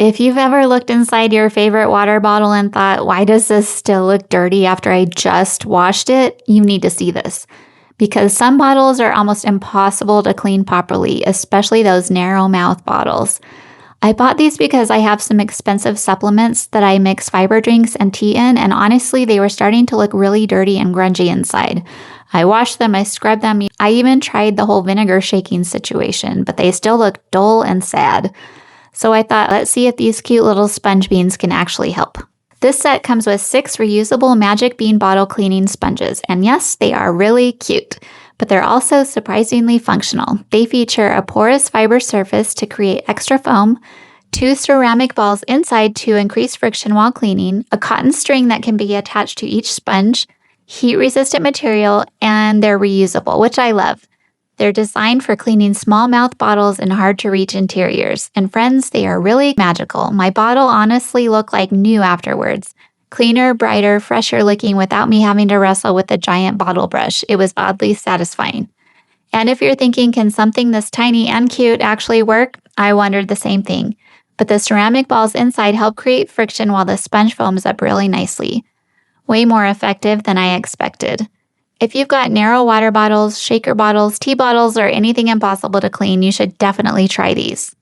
If you've ever looked inside your favorite water bottle and thought, why does this still look dirty after I just washed it? You need to see this. Because some bottles are almost impossible to clean properly, especially those narrow mouth bottles. I bought these because I have some expensive supplements that I mix fiber drinks and tea in, and honestly, they were starting to look really dirty and grungy inside. I washed them, I scrubbed them, I even tried the whole vinegar shaking situation, but they still looked dull and sad. So I thought, let's see if these cute little sponge beans can actually help. This set comes with 6 reusable Magic Bean bottle cleaning sponges, and yes, they are really cute, but they're also surprisingly functional. They feature a porous fiber surface to create extra foam, 2 ceramic balls inside to increase friction while cleaning, a cotton string that can be attached to each sponge, heat-resistant material, and they're reusable, which I love. They're designed for cleaning small mouth bottles and hard-to-reach interiors. And friends, they are really magical. My bottle honestly looked like new afterwards. Cleaner, brighter, fresher looking without me having to wrestle with a giant bottle brush. It was oddly satisfying. And if you're thinking, can something this tiny and cute actually work? I wondered the same thing. But the ceramic balls inside help create friction while the sponge foams up really nicely. Way more effective than I expected. If you've got narrow water bottles, shaker bottles, tea bottles, or anything impossible to clean, you should definitely try these.